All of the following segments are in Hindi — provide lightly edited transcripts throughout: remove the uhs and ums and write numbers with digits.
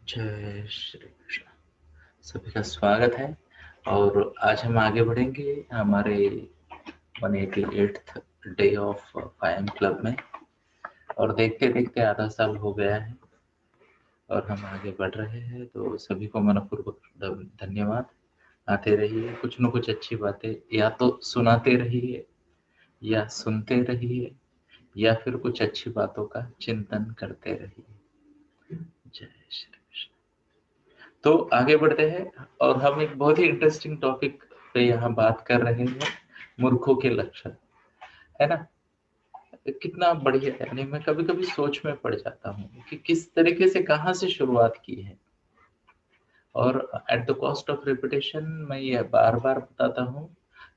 जय श्री कृष्ण। सभी का स्वागत है और आज हम आगे बढ़ेंगे हमारे 188th day of 5am club में। और देखते देखते आधा साल हो गया है और हम आगे बढ़ रहे हैं, तो सभी को मनपूर्वक धन्यवाद। आते रहिए, कुछ न कुछ अच्छी बातें या तो सुनाते रहिए या सुनते रहिए या फिर कुछ अच्छी बातों का चिंतन करते रहिए। जय श्री कृष्ण। तो आगे बढ़ते हैं और हम एक बहुत ही इंटरेस्टिंग टॉपिक पे यहाँ बात कर रहे हैं, मूर्खों के लक्षण, है ना। कितना बढ़िया है। यानी मैं कभी कभी सोच में पड़ जाता हूँ कि किस तरीके से कहाँ से शुरुआत की है। और at the cost of repetition मैं ये बार बार बताता हूँ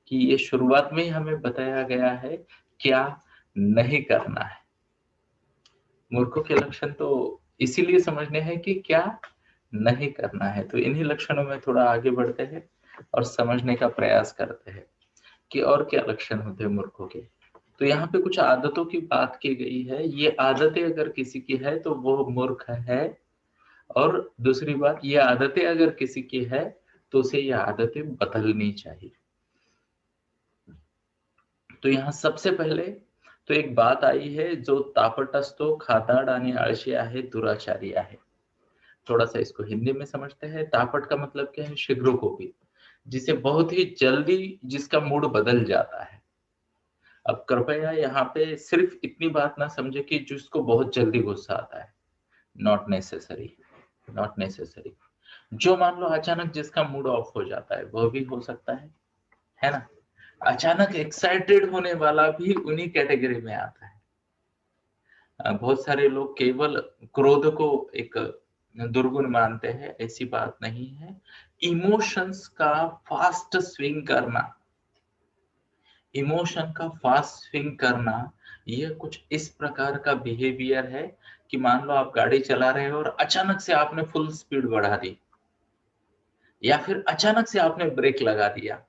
कि ये शुरुआत में ही हमें बताया गया है क्या नहीं करना है। मूर्खों के लक्षण तो इसीलिए समझने हैं कि क्या नहीं करना है। तो इन्हीं लक्षणों में थोड़ा आगे बढ़ते हैं और समझने का प्रयास करते हैं कि और क्या लक्षण होते हैं मूर्खों के। तो यहाँ पे कुछ आदतों की बात की गई है। ये आदतें अगर किसी की है तो वो मूर्ख है, और दूसरी बात, ये आदतें अगर किसी की है तो उसे ये आदतें बदलनी चाहिए। तो यहाँ सबसे पहले तो एक बात आई है, जो तापटस्थो खाताड आणि आळशी आहे दुराचारी आहे। थोड़ा सा इसको हिंदी में समझते हैं। तापट का मतलब क्या है? शीघ्रकोपी, जिसे बहुत ही जल्दी जिसका मूड बदल जाता है। अब कृपया यहाँ पे सिर्फ इतनी बात ना समझे कि जिसको बहुत जल्दी गुस्सा आता है। Not necessary, not necessary. जो मान लो अचानक जिसका मूड ऑफ हो जाता है वो भी हो सकता है ना। अचानक एक्साइटेड होने वाला भी उन्हीं कैटेगरी में आता है। बहुत सारे लोग केवल क्रोध को एक दुर्गुण मानते हैं, ऐसी बात नहीं है। इमोशंस का फास्ट स्विंग करना, इमोशन का फास्ट स्विंग करना, ये कुछ इस प्रकार का बिहेवियर है कि मान लो आप गाड़ी चला रहे हो और अचानक से आपने फुल स्पीड बढ़ा दी या फिर अचानक से आपने ब्रेक लगा दिया।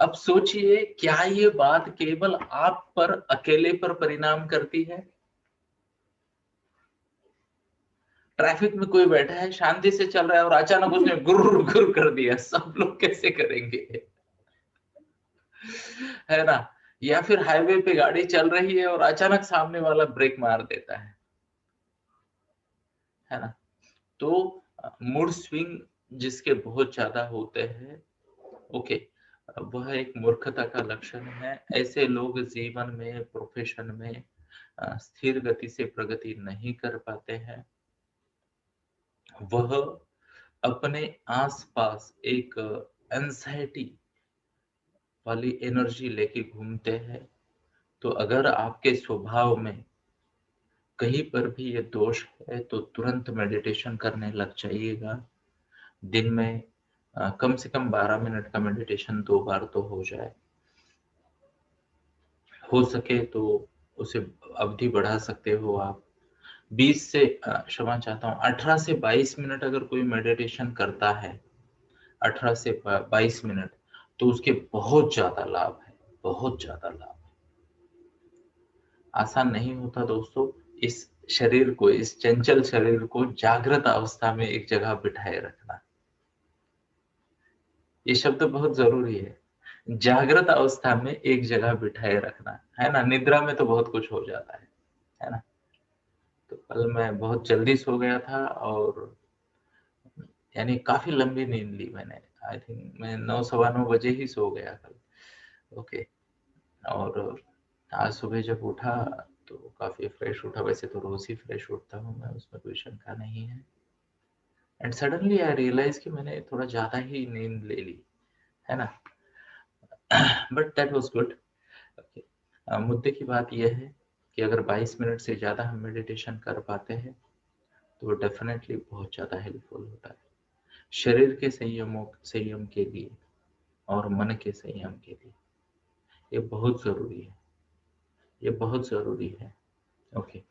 अब सोचिए, क्या ये बात केवल आप पर अकेले पर परिणाम करती है? ट्रैफिक में कोई बैठा है, शांति से चल रहा है और अचानक उसने गुर गुर कर दिया, सब लोग कैसे करेंगे? है ना। या फिर हाईवे पे गाड़ी चल रही है और अचानक सामने वाला ब्रेक मार देता है ना। तो मूड स्विंग जिसके बहुत ज्यादा होते हैं, ओके, वह एक मूर्खता का लक्षण है। ऐसे लोग जीवन में, प्रोफेशन में स्थिर गति से प्रगति नहीं कर पाते हैं। वह अपने आसपास एक एंजाइटी वाली एनर्जी लेके घूमते हैं। तो अगर आपके स्वभाव में कहीं पर भी ये दोष है तो तुरंत मेडिटेशन करने लग जाइएगा। दिन में कम से कम 12 मिनट का मेडिटेशन 2 बार तो हो जाए। हो सके तो उसे अवधि बढ़ा सकते हो आप। 20 से क्षमा चाहता हूँ, 18 से 22 मिनट अगर कोई मेडिटेशन करता है, 18 से 22 मिनट, तो उसके बहुत ज्यादा लाभ है, बहुत ज्यादा लाभ। आसान नहीं होता दोस्तों इस शरीर को, इस चंचल शरीर को जागृत अवस्था में एक जगह बिठाए रखना। ये शब्द बहुत जरूरी है, जागृत अवस्था में एक जगह बिठाए रखना, है ना। निद्रा में तो बहुत कुछ हो जाता है ना। तो कल मैं बहुत जल्दी सो गया था और यानी काफी लंबी नींद ली मैंने। आई थिंक मैं 9 सवा 9 बजे ही सो गया कल। ओके। और आज सुबह जब उठा तो काफी फ्रेश उठा। वैसे तो रोज ही फ्रेश उठता हूँ मैं, उसमें कोई शंका नहीं है। एंड सडनली आई रियलाइज कि मैंने थोड़ा ज्यादा ही नींद ले ली, है ना। But that was good. मुद्दे की बात यह है कि अगर 22 मिनट से ज्यादा हम मेडिटेशन कर पाते हैं तो डेफिनेटली बहुत ज्यादा हेल्पफुल होता है शरीर के संयम के लिए और मन के संयम के लिए। ये बहुत जरूरी है, ये बहुत जरूरी है। ओके।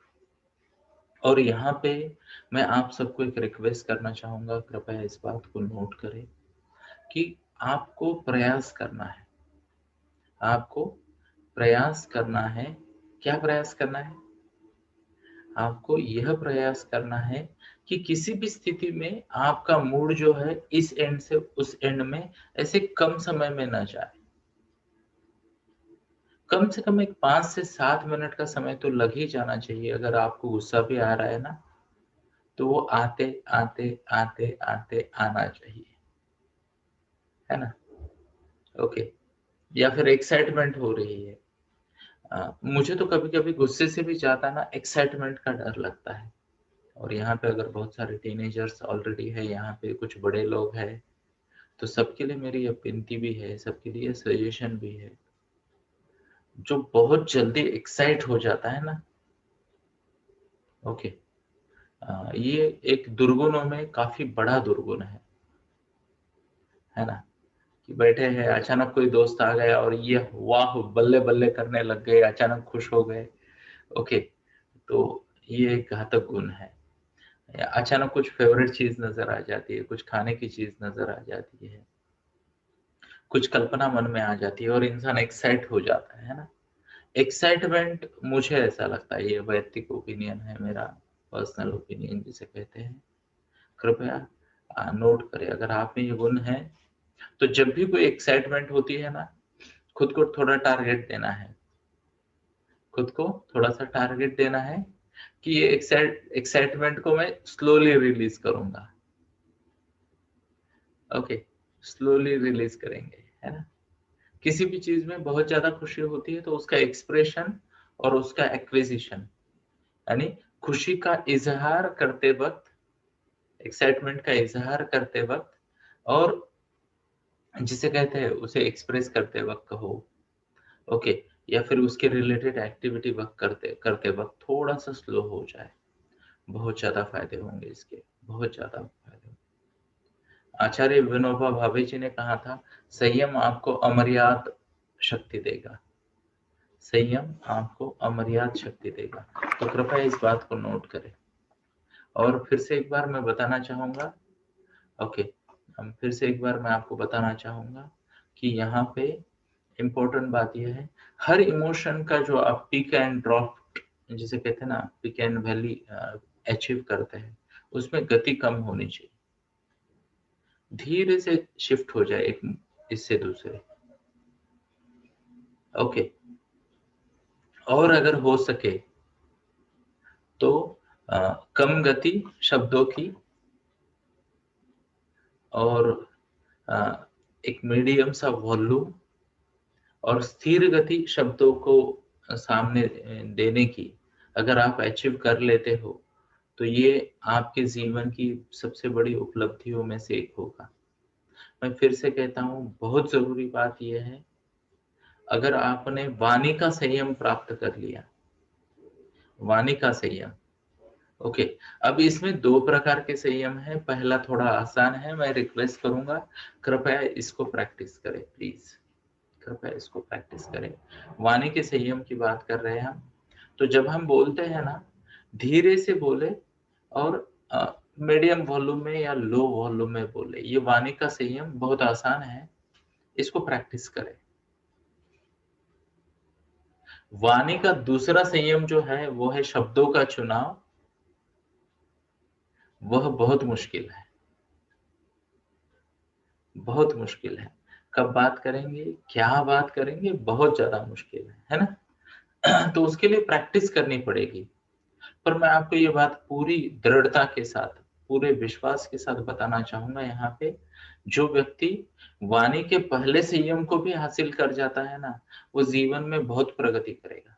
और यहाँ पे मैं आप सबको एक रिक्वेस्ट करना चाहूंगा, कृपया इस बात को नोट करें कि आपको प्रयास करना है, आपको प्रयास करना है। क्या प्रयास करना है? आपको यह प्रयास करना है कि किसी भी स्थिति में आपका मूड जो है इस एंड से उस एंड में ऐसे कम समय में ना जाए। कम से कम एक 5 से 7 मिनट का समय तो लग ही जाना चाहिए। अगर आपको गुस्सा भी आ रहा है ना, तो वो आते, आते, आते, आते आना चाहिए। है ना? ओके। या फिर एक्साइटमेंट हो रही है। मुझे तो कभी-कभी गुस्से से भी ज़्यादा ना एक्साइटमेंट का डर लगता है। और यहाँ पे अगर बहुत सारे टीनेजर्स ऑलरेडी है, यहाँ पे कुछ बड़े लोग हैं, तो सबके लिए मेरी ये विनती भी है, सबके लिए सजेशन भी है। जो बहुत जल्दी एक्साइट हो जाता है ना, ओके, ये एक दुर्गुणों में काफ़ी बड़ा दुर्गुण है ना? कि बैठे हैं, अचानक कोई दोस्त आ गया और ये वाह! बल्ले-बल्ले करने लग गए, अचानक खुश हो गए, ओके, तो ये एक घातक गुण है। या अचानक कुछ फ़ेवरेट चीज़ नज़र आ जाती है, कुछ खाने की चीज़ नज़र आ जाती है, कुछ कल्पना मन में आ जाती है और इंसान एक्साइट हो जाता है ना? एक्साइटमेंट मुझे ऐसा लगता है, ये वैयक्तिक ओपिनियन है मेरा, पर्सनल ओपिनियन जिसे कहते हैं। कृपया नोट करें, अगर आप में ये गुण है, तो जब भी कोई एक्साइटमेंट होती है ना, खुद को थोड़ा टारगेट देना है। खुद को थोड़ा-सा टारगेट देना है कि ये एक्साइटमेंट को मैं स्लोली रिलीज़ करूँगा। ओके, स्लोली रिलीज़ करेंगे, है ना? किसी भी चीज़ में बहुत ज़्यादा खुशी होती है तो उसका एक्सप्रेशन और उसका एक्विज़िशन, यानी खुशी का इज़हार करते वक़्त, एक्साइटमेंट का इज़हार करते वक़्त और जिसे कहते हैं उसे एक्सप्रेस करते वक़्त कहो, ओके, या फिर उसके रिलेटेड एक्टिविटी वर्क करते करते वक़्त थोड़ा-सा स्लो हो जाए, बहुत ज़्यादा फ़ायदे होंगे इसके, बहुत ज़्यादा फ़ायदे। आचार्य विनोबा भावे जी ने कहा था, संयम आपको अमर्याद शक्ति देगा। संयम आपको अमर्याद शक्ति देगा। तो कृपया इस बात को नोट करें। और फिर से एक बार मैं बताना चाहूँगा, ओके, फिर से एक बार मैं आपको बताना चाहूँगा कि यहाँ पे इम्पोर्टेंट बात ये है, हर इमोशन का जो आप पीक एंड ड्रॉप जिसे कहते हैं ना, पीक एंड वैली अचीव करते हैं, उसमें गति कम होनी चाहिए। धीरे से शिफ्ट हो जाए एक इससे दूसरे, ओके। और अगर हो सके तो कम गति शब्दों की और अ, एक मीडियम सा वॉल्यूम और स्थिर गति शब्दों को सामने देने की अगर आप अचीव कर लेते हो, तो ये आपके जीवन की सबसे बड़ी उपलब्धियों में से एक होगा। मैं फिर से कहता हूँ, बहुत ज़रूरी बात ये है, अगर आपने वाणी का संयम प्राप्त कर लिया, वाणी का संयम, ओके। अब इसमें 2 प्रकार के संयम हैं, पहला थोड़ा आसान है, मैं रिक्वेस्ट करूँगा, कृपया इसको प्रैक्टिस करें प्लीज़, कृपया इसको प्रैक्टिस करें। वाणी के संयम की बात कर रहे हैं हम, तो जब हम बोलते हैं ना, धीरे से बोले और मीडियम वॉल्यूम में या लो वॉल्यूम में बोले, ये वाणी का संयम बहुत आसान है, इसको प्रैक्टिस करें। वाणी का दूसरा संयम जो है, वो है शब्दों का चुनाव, वह बहुत मुश्किल है। बहुत मुश्किल है। कब बात करेंगे, क्या बात करेंगे, बहुत ज़्यादा मुश्किल है ना? तो उसके लिए प्रैक्टिस करनी पड़ेगी। पर मैं आपको ये बात पूरी दृढ़ता के साथ, पूरे विश्वास के साथ बताना चाहूँगा यहाँ पे, जो व्यक्ति वाणी के पहले संयम को भी हासिल कर जाता है ना, वो जीवन में बहुत प्रगति करेगा।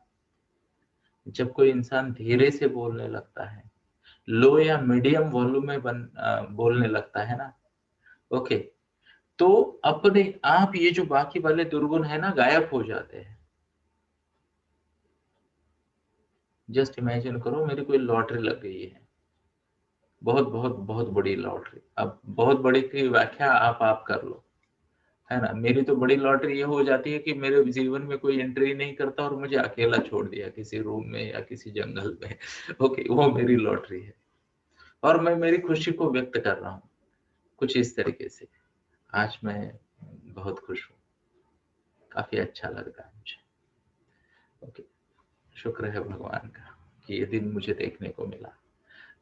जब कोई इंसान धीरे से बोलने लगता है, लो या मीडियम वॉल्यूम में बोलने लगता है ना, ओके, तो अपने आप ये जो बाकी वाले दुर्गुण है ना, गायब हो जाते हैं। जस्ट इमेजिन करो मेरी कोई लॉटरी लग गई है। बहुत, बहुत, बहुत बड़ी लॉटरी। अब बहुत बड़ी की व्याख्या आप कर लो, है ना? मेरी तो बड़ी लॉटरी ये हो जाती है कि मेरे जीवन में कोई एंट्री नहीं करता और मुझे अकेला छोड़ दिया किसी रूम में या किसी जंगल में। ओके, वो मेरी लॉटरी है और मैं मेरी खुशी को व्यक्त कर रहा हूँ, कुछ इस तरीके से। आज मैं बहुत खुश हूँ, काफ़ी अच्छा लग रहा है मुझे। ओके, शुक्र है भगवान का। कि ये दिन मुझे देखने को मिला।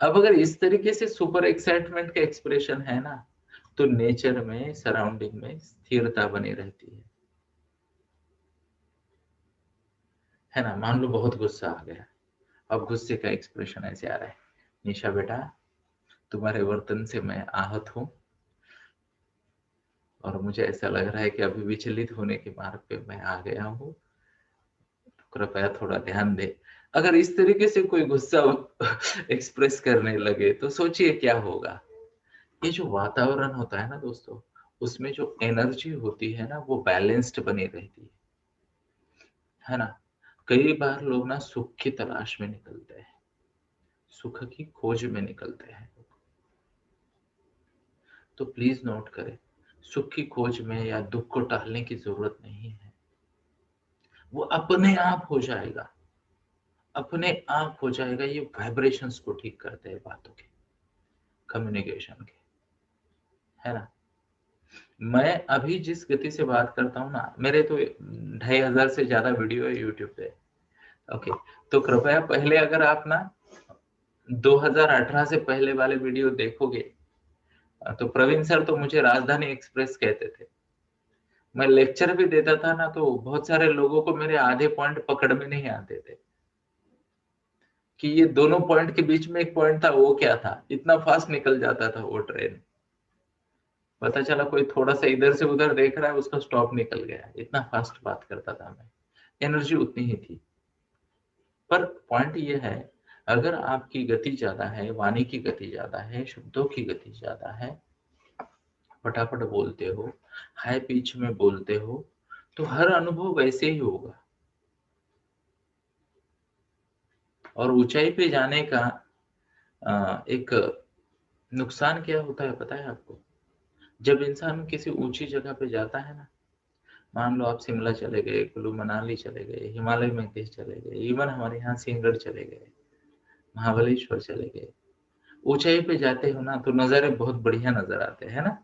अब अगर इस तरीके से सुपर एक्साइटमेंट का एक्सप्रेशन है ना, तो नेचर में, सराउंडिंग में स्थिरता बनी रहती है ना। मान लो बहुत गुस्सा आ गया, अब गुस्से का एक्सप्रेशन ऐसे आ रहा है, निशा बेटा तुम्हारे वर्तन से मैं आहत हूं और मुझे ऐसा लग रहा है कि अभी विचलित होने के मार्ग पे मैं आ गया हूं, तो कृपया थोड़ा ध्यान दे। अगर इस तरीके से कोई गुस्सा एक्सप्रेस करने लगे तो सोचिए क्या होगा। ये जो वातावरण होता है ना दोस्तों, उसमें जो एनर्जी होती है ना, वो बैलेंस्ड बनी रहती है ना। कई बार लोग ना सुख की तलाश में निकलते हैं, सुख की खोज में निकलते हैं, तो प्लीज नोट करें, सुख की खोज में या दुख को टालने की जरूरत नहीं है। वो अपने आप हो जाएगा, अपने आप हो जाएगा। ये वाइब्रेशंस को ठीक करते हैं, बातों के, कम्युनिकेशन के, है ना। मैं अभी जिस गति से बात करता हूँ ना, मेरे तो 2500 से ज्यादा वीडियो है यूट्यूब पे। ओके, तो कृपया पहले अगर आप ना 2018 से पहले वाले वीडियो देखोगे, तो प्रवीण सर तो मुझे राजधानी एक्सप्रेस कहते थे। मैं लेक्चर भी देता था ना, तो बहुत सारे लोगों को मेरे आधे पॉइंट पकड़ में नहीं आते थे कि ये दोनों पॉइंट के बीच में एक पॉइंट था, वो क्या था। इतना फास्ट निकल जाता था वो ट्रेन, पता चला कोई थोड़ा सा इधर से उधर देख रहा है, उसका स्टॉप निकल गया। इतना फास्ट बात करता था मैं, एनर्जी उतनी ही थी। पर पॉइंट ये है, अगर आपकी गति ज्यादा है, वाणी की गति ज्यादा है, शब्दों की गति ज्यादा है, फटाफट बोलते हो, हाई पिच में बोलते हो, तो हर अनुभव वैसे ही होगा। और ऊंचाई पे जाने का एक नुकसान क्या होता है पता है आपको। जब इंसान किसी ऊंची जगह पे जाता है ना, मान लो आप शिमला चले गए, कुल्लू मनाली चले गए, हिमालय में कहीं चले गए, इवन हमारे यहाँ सिंहगढ़ चले गए, महाबलेश्वर चले गए, ऊंचाई पे जाते हो ना, तो नजारे बहुत बढ़िया नजर आते हैं ना।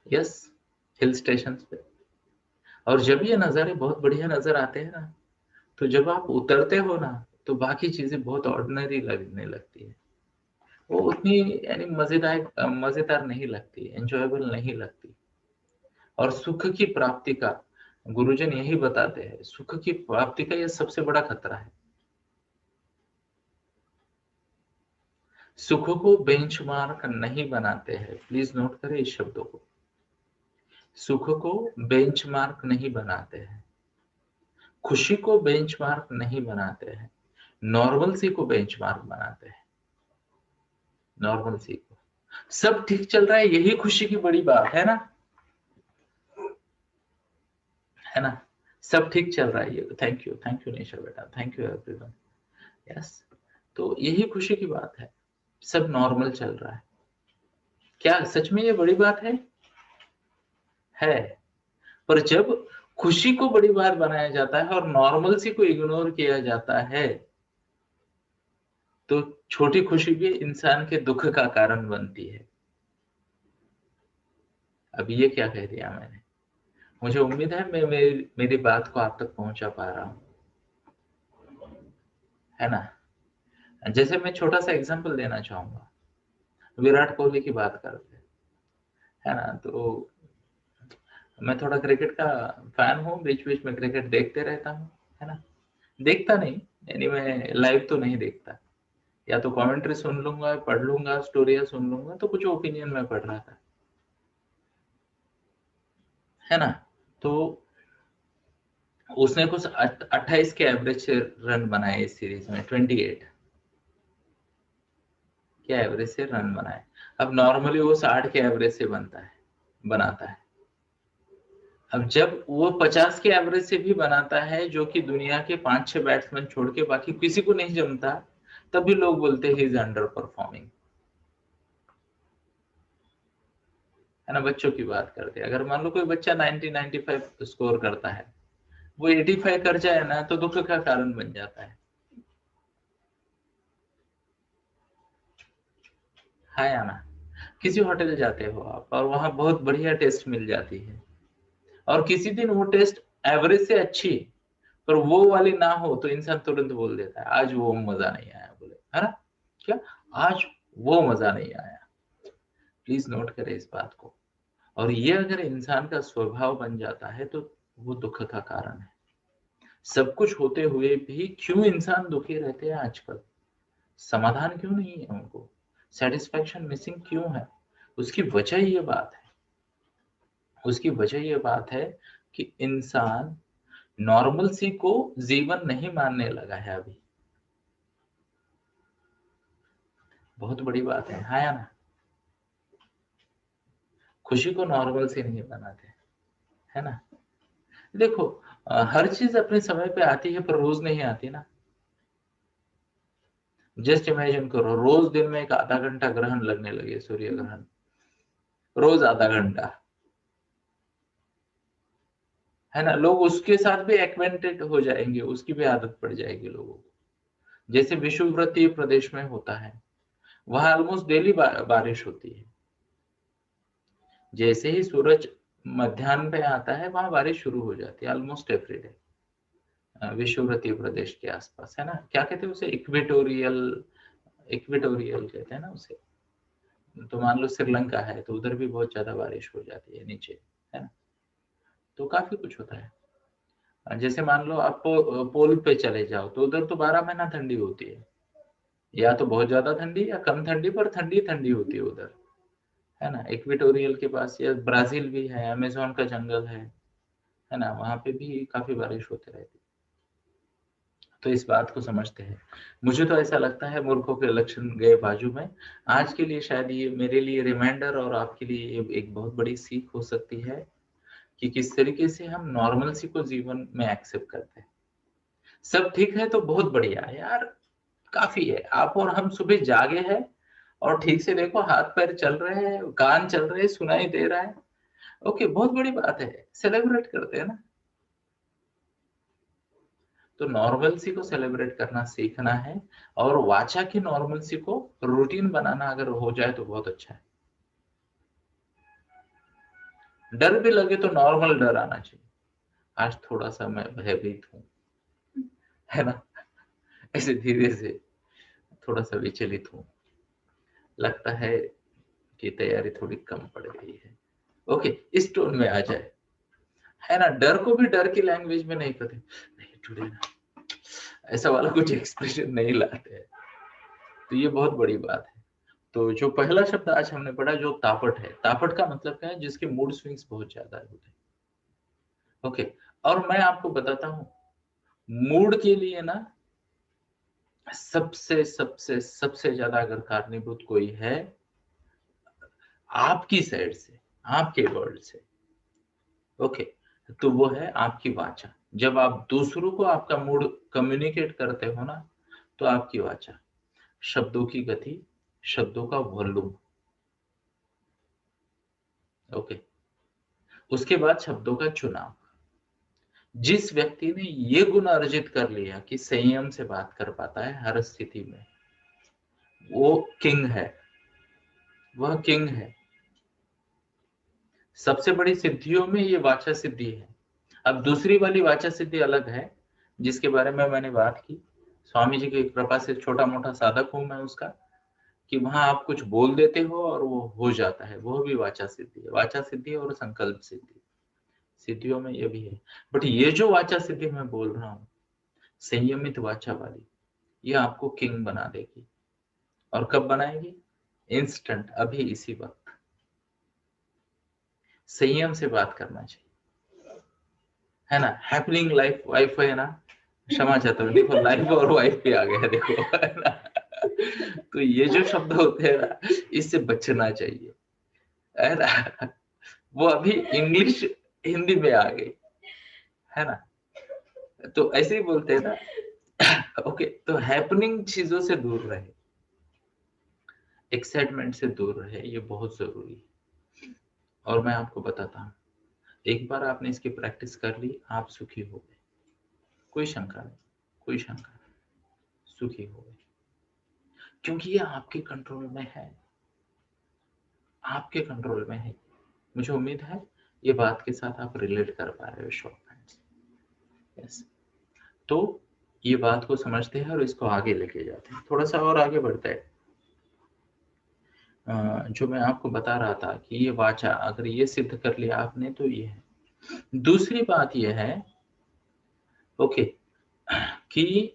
यस, हिल स्टेशन पे। और जब ये नजारे बहुत बढ़िया नजर आते हैं ना, तो जब आप उतरते हो ना, तो बाकी चीजें बहुत ऑर्डिनरी लगने लगती है। वो उतनी यानी मजेदार मजेदार नहीं लगती, एंजॉयबल नहीं लगती। और सुख की प्राप्ति का, गुरुजन यही बताते हैं, सुख की प्राप्ति का यह सबसे बड़ा खतरा है। सुख को बेंचमार्क नहीं बनाते हैं, प्लीज नोट करें इस शब्दों को। सुख को बेंचमार्क नहीं बनाते हैं, खुशी को बेंचमार्क नहीं बनाते हैं, नॉर्मलसी को बेंचमार्क बनाते हैं। नॉर्मलसी को, सब ठीक चल रहा है, यही खुशी की बड़ी बात है ना, है ना। सब ठीक चल रहा है, ये थैंक यू निशा बेटा, थैंक यू एवरीवन। यस, तो यही खुशी की बात है, सब नॉर्मल चल रहा है। क्या सच में ये बड़ी बात है। पर जब खुशी को बड़ी बात बनाया जाता है और नॉर्मलसी को इग्नोर किया जाता है, तो छोटी खुशी भी इंसान के दुख का कारण बनती है। अब ये क्या कह दिया मैंने, मुझे उम्मीद है मैं मेरी बात को आप तक पहुंचा पा रहा हूं, है ना। जैसे मैं छोटा सा एग्जांपल देना चाहूंगा, विराट कोहली की बात करते हैं, है ना। तो मैं थोड़ा क्रिकेट का फैन हूँ, बीच बीच में क्रिकेट देखते रहता हूँ, है ना। देखता नहीं, यानी मैं लाइव तो नहीं देखता, या तो कमेंट्री सुन लूंगा, पढ़ लूंगा, स्टोरिया सुन लूंगा, तो कुछ ओपिनियन में पढ़ रहा था, है ना। तो उसने कुछ 28 के एवरेज से रन बनाए इस सीरीज में, 28 के एवरेज से रन बनाए। अब नॉर्मली वो 60 के एवरेज से बनाता है। अब जब वो 50 के एवरेज से भी बनाता है, जो कि दुनिया के 5-6 बैट्समैन छोड़ के बाकी किसी को नहीं जमता, तब भी लोग बोलते हैं इज अंडर परफॉर्मिंग, है ना। बच्चों की बात करते हैं, अगर मान लो कोई बच्चा 90-95 स्कोर करता है, वो 85 कर जाए ना, तो दुख का कारण बन जाता है या ना। किसी होटल जाते हो आप और वहां बहुत बढ़िया टेस्ट मिल जाती है, और किसी दिन वो टेस्ट एवरेज से अच्छी, पर वो वाली ना हो तो इंसान तुरंत बोल देता है आज वो मजा नहीं आया, बोले, है ना? क्या? आज वो मजा नहीं आया। प्लीज नोट करें इस बात को। और ये अगर इंसान का स्वभाव बन जाता है तो वो दुख का कारण है। सब कुछ होते हुए भी क्यों इंसान दुखी रहते हैं आजकल? समाधान क्यों नहीं है उनको? सेटिस्फैक्शन मिसिंग क्यों है? उसकी वजह ये बात है, उसकी वजह ये बात है कि इंसान नॉर्मल सी को जीवन नहीं मानने लगा है अभी। बहुत बड़ी बात है या ना? खुशी को नॉर्मल से नहीं बनाते, है ना? देखो, हर चीज अपने समय पे आती है पर रोज नहीं आती ना। जस्ट इमेजिन करो, रोज दिन में एक आधा घंटा ग्रहण लगने लगे, सूर्य ग्रहण, रोज आधा घंटा, है ना? लोग उसके साथ भी एक्वेंटेड हो जाएंगे, उसकी भी आदत पड़ जाएगी लोगों को। जैसे विषुववृत्तीय प्रदेश में होता है, वहां ऑलमोस्ट डेली बारिश होती है। जैसे ही सूरज मध्याह्न पे आता है वहां बारिश शुरू हो जाती है ऑलमोस्ट एवरी डे। विषुववृत्तीय प्रदेश के आसपास, है ना? क्या कहते हैं उसे? इक्वेटोरियल, इक्वेटोरियल कहते हैं ना उसे। तो मान लो श्रीलंका है तो उधर भी बहुत ज्यादा बारिश हो जाती है नीचे, है ना? तो काफी कुछ होता है। जैसे मान लो आप पोल पे चले जाओ तो उधर तो 12 महीना ठंडी होती है, या तो बहुत ज्यादा ठंडी या कम ठंडी, पर ठंडी ठंडी होती है उधर, है ना? इक्वेटोरियल के पास, या ब्राजील भी है, अमेजोन का जंगल है ना? वहां पे भी काफी बारिश होती रहती है। तो इस बात को समझते हैं। मुझे तो ऐसा लगता है मूर्खों के लक्षण गए बाजू में। आज के लिए शायद ये मेरे लिए रिमाइंडर और आपके लिए ये एक बहुत बड़ी सीख हो सकती है कि किस तरीके से हम नॉर्मलसी को जीवन में एक्सेप्ट करते हैं। सब ठीक है तो बहुत बढ़िया है यार, काफी है। आप और हम सुबह जागे हैं और ठीक से देखो, हाथ पैर चल रहे हैं, कान चल रहे हैं, सुनाई दे रहा है, ओके, बहुत बड़ी बात है, सेलिब्रेट करते हैं ना। तो नॉर्मलसी को सेलिब्रेट करना सीखना है, और वाचा की नॉर्मलसी को रूटीन बनाना अगर हो जाए तो बहुत अच्छा है। डर भी लगे तो नॉर्मल डर आना चाहिए, आज थोड़ा सा मैं भयभीत हूँ, है ना? ऐसे धीरे से थोड़ा सा विचलित हूँ, लगता है कि तैयारी थोड़ी कम पड़ गई है, ओके, इस टोन में आ जाए, है ना? डर को भी डर की लैंग्वेज में नहीं कहते, नहीं टुडे ना, ऐसा वाला कुछ एक्सप्रेशन नहीं लाते हैं। तो ये बहुत बड़ी बात है। तो जो पहला शब्द आज हमने पढ़ा जो तापट है, तापट का मतलब क्या है? जिसके मूड स्विंग्स बहुत ज्यादा होते हैं, ओके। और मैं आपको बताता हूँ, मूड के लिए ना सबसे सबसे सबसे ज्यादा अगर कारणीभूत कोई है आपकी साइड से, आपके वर्ड से, ओके, तो वो है आपकी वाचा। जब आप दूसरों को आपका मूड कम्युनिकेट करते हो ना, तो आपकी वाचा, शब्दों की गति, शब्दों का वॉल्यूम, ओके, उसके बाद शब्दों का चुनाव। जिस व्यक्ति ने ये गुण अर्जित कर लिया कि संयम से बात कर पाता है हर स्थिति में, वो किंग है, वह किंग है। सबसे बड़ी सिद्धियों में ये वाचा सिद्धि है। अब दूसरी वाली वाचा सिद्धि अलग है, जिसके बारे में मैंने बात की। स्वामी जी की कृपा से छोटा मोटा साधक हूं मैं उसका, कि वहां आप कुछ बोल देते हो और वो हो जाता है, वो भी वाचा सिद्धि है। वाचा सिद्धि और संकल्प सिद्धि, सिद्धियों में ये भी है। बट ये जो वाचा सिद्धि मैं बोल रहा हूँ, संयमित वाचा वाली, ये आपको किंग बना देगी। और कब बनाएगी? इंस्टेंट, अभी इसी वक्त। संयम से बात करना चाहिए, है ना? हैपनिंग लाइफ वाइफ है ना, क्षमा चाहता हूँ, देखो लाइफ और वाइफ पे आ गया, देखो, है ना? तो ये जो शब्द होते हैं ना, इससे बचना चाहिए, है ना? वो अभी इंग्लिश हिंदी में आ गई, है ना? तो ऐसे ही बोलते हैं ना। ओके, तो हैपनिंग चीजों से दूर रहे, एक्साइटमेंट से दूर रहे, ये बहुत जरूरी है। और मैं आपको बताता हूँ, एक बार आपने इसकी प्रैक्टिस कर ली, आप सुखी हो गए, कोई शंका नहीं, कोई शंका नहीं, सुखी हो गए, क्योंकि ये आपके कंट्रोल में है, आपके कंट्रोल में है। मुझे उम्मीद है ये बात के साथ आप रिलेट कर पा रहे हो, शॉर्ट फ्रेंड्स। यस। तो ये बात को समझते हैं और इसको आगे लेके जाते हैं। थोड़ा सा और आगे बढ़ते हैं। जो मैं आपको बता रहा था कि ये वाचा, अगर ये सिद्ध कर लिया आपने तो ये है। दूसरी बात ये है ओके कि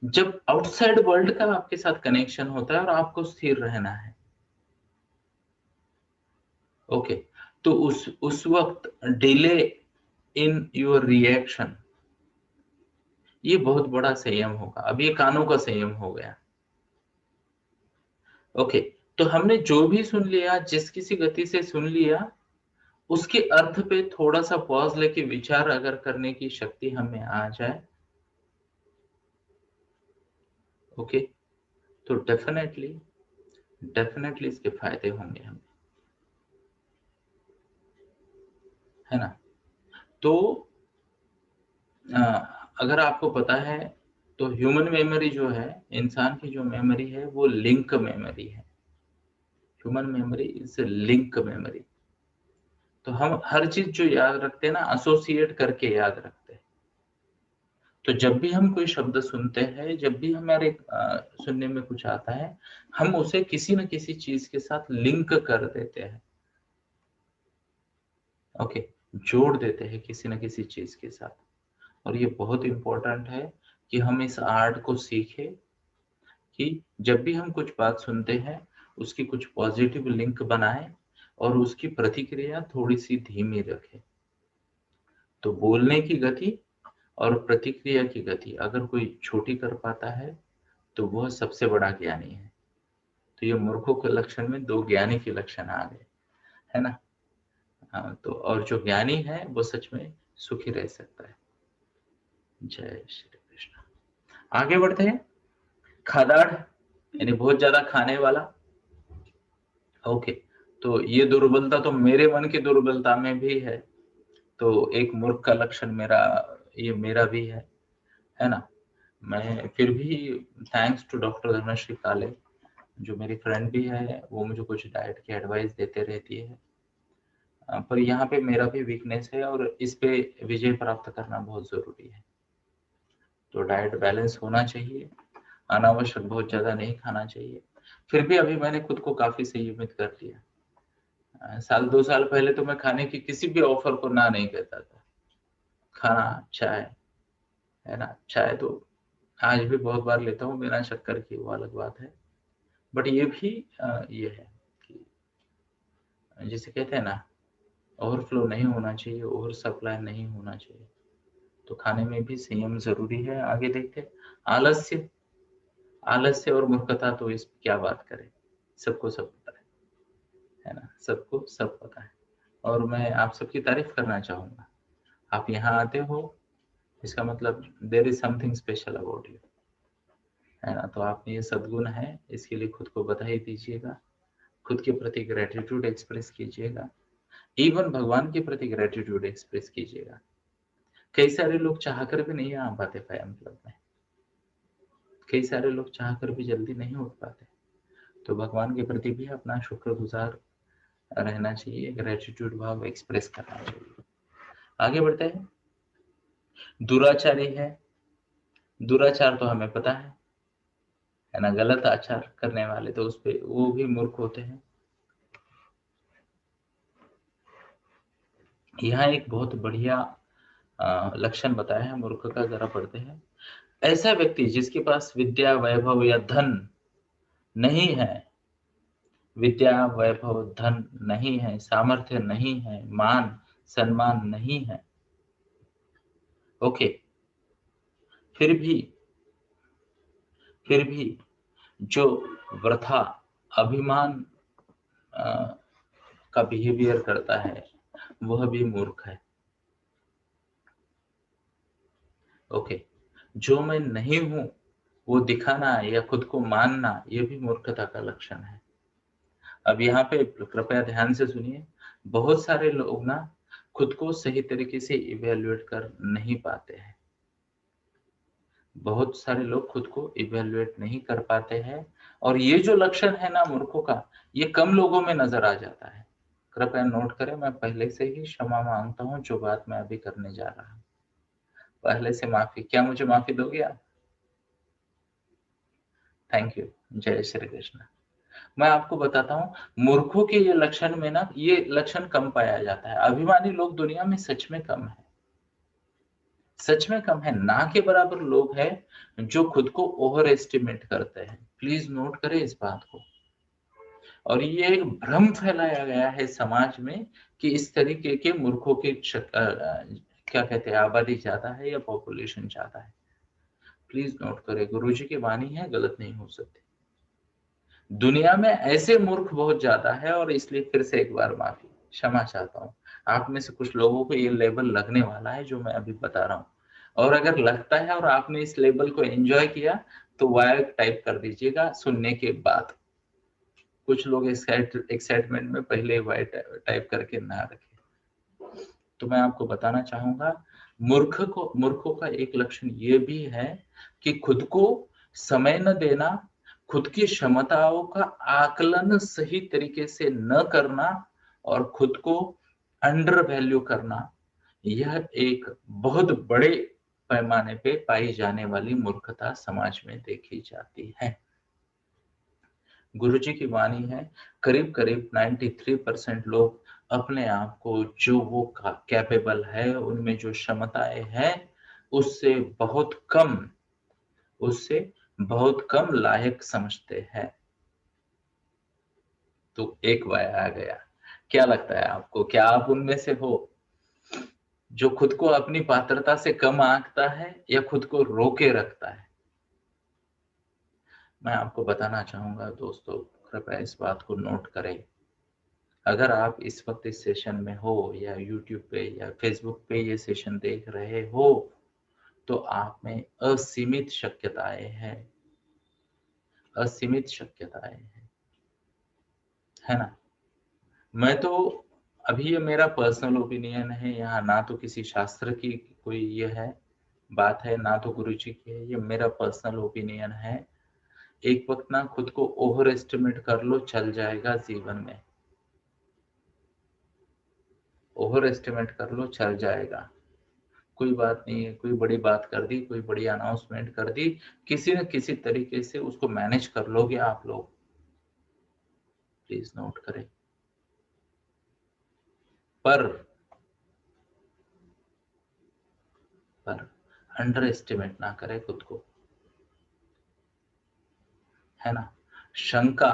जब आउटसाइड वर्ल्ड का आपके साथ कनेक्शन होता है और आपको स्थिर रहना है, ओके, तो उस वक्त डिले इन योर रिएक्शन, ये बहुत बड़ा संयम होगा। अब ये कानों का संयम हो गया। ओके, तो हमने जो भी सुन लिया, जिस किसी गति से सुन लिया, उसके अर्थ पे थोड़ा सा पॉज लेके विचार अगर करने की शक्ति हमें आ जाए, ओके, तो डेफिनेटली इसके फायदे होंगे हमें, है ना। तो अगर आपको पता है तो ह्यूमन मेमोरी जो है, इंसान की जो मेमोरी है वो लिंक मेमोरी है। Human memory is link memory. तो हम हर चीज जो याद रखते हैं ना, एसोसिएट करके याद रखते हैं। तो जब भी हम कोई शब्द सुनते हैं, जब भी हमारे सुनने में कुछ आता है, हम उसे किसी न किसी चीज के साथ लिंक कर देते हैं, ओके, जोड़ देते हैं किसी न किसी चीज के साथ। और ये बहुत इंपॉर्टेंट है कि हम इस आर्ट को सीखें कि जब भी हम कुछ बात सुनते हैं, उसकी कुछ पॉजिटिव लिंक बनाएं और उसकी प्रतिक्रिया थोड़ी सी धीमी रखें। तो बोलने की गति और प्रतिक्रिया की गति अगर कोई छोटी कर पाता है तो वह सबसे बड़ा ज्ञानी है। तो ये मूर्खों के लक्षण में दो ज्ञानी के लक्षण आ गए, है ना। हाँ, तो और जो ज्ञानी है वो सच में सुखी रह सकता है। जय श्री कृष्ण। आगे बढ़ते हैं। खादाड़ यानी बहुत ज्यादा खाने वाला, ओके, तो ये दुर्बलता तो मेरे मन की दुर्बलता में भी है। तो एक मूर्ख का लक्षण ये मेरा भी है ना। मैं फिर भी थैंक्स टू डॉक्टर धनश्री काले, जो मेरी फ्रेंड भी है, वो मुझे कुछ डाइट की एडवाइस देते रहती है। पर यहाँ पे मेरा भी वीकनेस है और इस पे विजय प्राप्त करना बहुत जरूरी है। तो डाइट बैलेंस होना चाहिए, अनावश्यक बहुत ज्यादा नहीं खाना चाहिए। फिर भी अभी मैंने खुद को काफी संयमित कर लिया। साल 2 साल पहले तो मैं खाने की किसी भी ऑफर को ना नहीं कहता था। खाना, चाय, है ना, चाय तो आज भी बहुत बार लेता हूँ बिना शक्कर की, वो अलग बात है। बट ये भी ये है कि जिसे कहते हैं ना, ओवरफ्लो नहीं होना चाहिए, ओवर सप्लाई नहीं होना चाहिए। तो खाने में भी संयम जरूरी है। आगे देखते, आलस्य और मूर्खता, तो इस क्या बात करें, सबको सब पता है ना, सबको सब पता है। और मैं आप सबकी तारीफ करना चाहूंगा। आप यहाँ आते हो, इसका मतलब there is something special about you, है ना। तो आप में ये सद्गुण है, इसके लिए खुद को बधाई दीजिएगा, खुद के प्रति ग्रेटिट्यूड एक्सप्रेस कीजिएगा, इवन भगवान के प्रति ग्रेटिट्यूड एक्सप्रेस कीजिएगा। कई सारे लोग चाहकर भी नहीं आ पाते फैम क्लब में, कई सारे लोग चाहकर भी जल्दी नहीं उठ पाते। तो भगवान के प्रति भी अपना शुक्रगुजार रहना चाहिए, ग्रेटिट्यूड भाव एक्सप्रेस करना चाहिए। आगे बढ़ते हैं। दुराचारी है, दुराचार तो हमें पता है ना, गलत आचार करने वाले, तो उस पे वो भी मूर्ख होते हैं। यहाँ एक बहुत बढ़िया लक्षण बताया है मूर्ख का, जरा पढ़ते हैं। ऐसा व्यक्ति जिसके पास विद्या, वैभव या धन नहीं है, विद्या, वैभव, धन नहीं है, सामर्थ्य नहीं है, मान सम्मान नहीं है, ओके, फिर भी जो वृथा अभिमान का बिहेवियर करता है, वह भी मूर्ख है, ओके। जो मैं नहीं हूं वो दिखाना या खुद को मानना, ये भी मूर्खता का लक्षण है। अब यहाँ पे कृपया ध्यान से सुनिए। बहुत सारे लोग ना खुद को सही तरीके से इवेल्युएट कर नहीं पाते हैं, बहुत सारे लोग खुद को इवेल्युएट नहीं कर पाते हैं। और ये जो लक्षण है ना मूर्खों का, ये कम लोगों में नजर आ जाता है। कृपया नोट करें, मैं पहले से ही क्षमा मांगता हूँ जो बात मैं अभी करने जा रहा हूँ। पहले से माफी। क्या मुझे माफी दोगे आप? Thank you. जय श्री कृष्ण। मैं आपको बताता हूँ, मूर्खों के ये लक्षण में ना, ये लक्षण कम पाया जाता है। अभिमानी लोग दुनिया में सच में कम है, सच में कम है। ना के बराबर लोग हैं जो खुद को ओवर एस्टिमेट करते हैं। प्लीज नोट करें इस बात को। और ये एक भ्रम फैलाया गया है समाज में कि इस तरीके के मूर्खों की क्या कहते हैं, आबादी ज्यादा है या पॉपुलेशन ज्यादा है। प्लीज नोट करें, गुरुजी की वाणी है, गलत नहीं हो सकती। दुनिया में ऐसे मूर्ख बहुत ज्यादा है, और इसलिए फिर से एक बार माफी, क्षमा चाहता हूँ। आप में से कुछ लोगों को ये लेबल लगने वाला है जो मैं अभी बता रहा हूँ, और अगर लगता है और आपने इस लेबल को एंजॉय किया तो वाई टाइप कर दीजिएगा सुनने के बाद। कुछ लोग एक्साइटमेंट में पहले वाई टाइप करके ना रखें। तो मैं आपको बताना चाहूंगा, मूर्खों का एक लक्षण ये भी है कि खुद को समय न देना, खुद की क्षमताओं का आकलन सही तरीके से न करना, और खुद को अंडर वैल्यू करना, यह एक बहुत बड़े पैमाने पे पाई जाने वाली मूर्खता समाज में देखी जाती है। गुरुजी की वाणी है, करीब करीब 93% लोग अपने आप को जो वो कैपेबल है, उनमें जो क्षमताएं हैं, उससे बहुत कम, उससे बहुत कम लायक समझते हैं। तो एक वाय आ गया। क्या लगता है आपको, क्या आप उनमें से हो जो खुद को अपनी पात्रता से कम आंकता है या खुद को रोके रखता है? मैं आपको बताना चाहूंगा दोस्तों, कृपया इस बात को नोट करें। अगर आप इस वक्त इस सेशन में हो, या YouTube पे या Facebook पे ये सेशन देख रहे हो, तो आप में असीमित शक्यताएं हैं, असीमित शक्यताएं हैं, है ना? मैं तो, अभी ये मेरा पर्सनल ओपिनियन है, यहाँ ना तो किसी शास्त्र की कोई ये है बात है, ना तो गुरुजी की है, ये मेरा पर्सनल ओपिनियन है। एक वक्त ना खुद को ओवर एस्टिमेट कर लो, चल जाएगा जीवन में। ओवर एस्टिमेट कर लो, चल जाएगा। कोई बात नहीं है, कोई बड़ी बात कर दी, कोई बड़ी अनाउंसमेंट कर दी, किसी न किसी तरीके से उसको मैनेज कर लोगे आप लोग। प्लीज नोट करें। पर अंडर एस्टिमेट ना करें खुद को, है ना? शंका,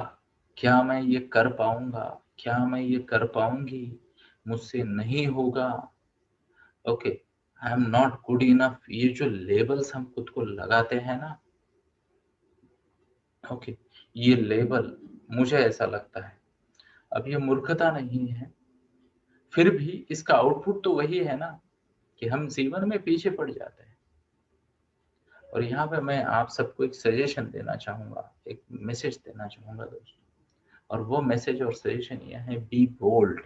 क्या मैं ये कर पाऊंगा, क्या मैं ये कर पाऊंगी, मुझसे नहीं होगा, okay, I am not good enough, ये जो लेबल्स हम खुद को लगाते हैं ना, ओके, ये लेबल, मुझे ऐसा लगता है, अब ये मूर्खता नहीं है, फिर भी इसका आउटपुट तो वही है ना, कि हम जीवन में पीछे पड़ जाते हैं। और यहाँ पे मैं आप सबको एक सजेशन देना चाहूंगा, एक मैसेज देना चाहूंगा दोस्तों, और वो मैसेज और सजेशन यह है, बी बोल्ड।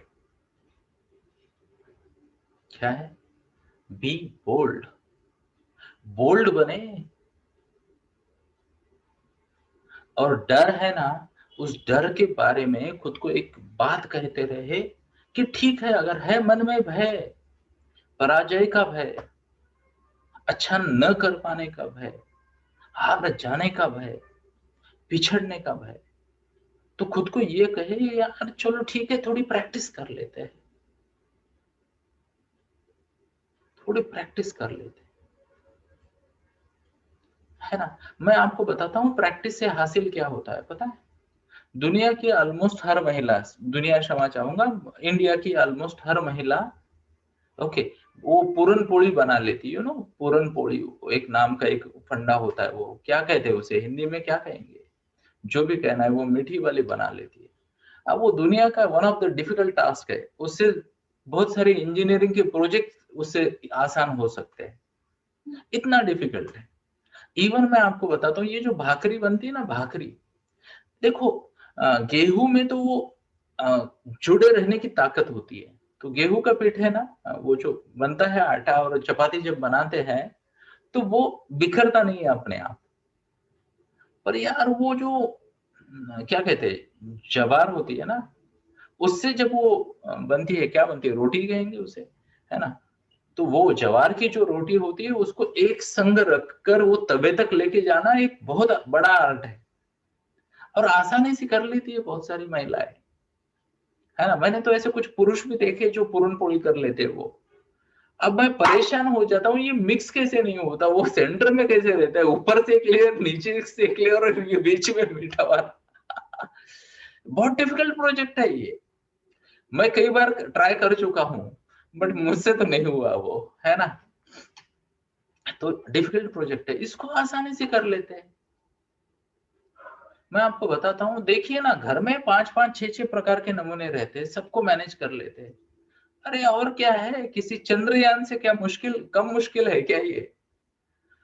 क्या है? B bold. बोल्ड बने, और डर है ना, उस डर के बारे में खुद को एक बात कहते रहे कि ठीक है, अगर है मन में भय, पराजय का भय, अच्छा न कर पाने का भय, हार जाने का भय, पिछड़ने का भय, तो खुद को ये कहे यार चलो ठीक है, थोड़ी प्रैक्टिस कर लेते हैं, थोड़ी प्रैक्टिस कर लेते हैं, है ना? मैं आपको बताता हूँ प्रैक्टिस से हासिल क्या होता है, पता है? दुनिया की ऑलमोस्ट हर महिला, दुनिया क्षमा चाहूंगा, इंडिया की ऑलमोस्ट हर महिला, ओके, वो पूरन पोली बना लेती है, पूरन पोली, एक नाम का एक फंडा होता है, वो क्या कहते हैं उसे हिंदी में, क्या कहेंगे, जो भी कहना है, वो मीठी वाली बना लेती है। अब वो दुनिया का one of the difficult task है, उससे बहुत सारे इंजीनियरिंग के प्रोजेक्ट उससे आसान हो सकते हैं, इतना डिफिकल्ट है। इवन मैं आपको बताता हूँ, ये जो भाकरी बनती है ना, भाकरी, देखो, गेहूं में तो वो जुड़े रहने की ताकत होती है, तो गेहूं का पीठ है ना, वो जो बनता है आटा, और चपाती जब बनाते हैं तो वो बिखरता नहीं है अपने आप। पर यार वो जो क्या कहते हैं, जवार होती है ना, उससे जब वो बनती है, क्या बनती है, रोटी कहेंगे उसे, है ना? तो वो ज्वार की जो रोटी होती है उसको एक संग रखकर वो तवे तक लेके जाना एक बहुत बड़ा आर्ट है, और आसानी से कर लेती है बहुत सारी महिलाएं, है ना। मैंने तो ऐसे कुछ पुरुष भी देखे जो पूरन पोली कर लेते हैं वो। अब मैं परेशान हो जाता हूँ, ये मिक्स कैसे नहीं होता, वो सेंटर में कैसे रहता है, ऊपर से एक लेयर नीचे से एक लेयर और ये बीच में मीठा वाला। बहुत डिफिकल्ट प्रोजेक्ट है ये, मैं कई बार ट्राई कर चुका हूँ बट मुझसे तो नहीं हुआ वो, है ना। तो डिफिकल्ट प्रोजेक्ट है, इसको आसानी से कर लेते हैं। मैं आपको बताता हूँ, देखिए ना, घर में 5-5 6-6 प्रकार के नमूने रहते हैं, सबको मैनेज कर लेते हैं। अरे और क्या है, किसी चंद्रयान से क्या मुश्किल, कम मुश्किल है क्या ये।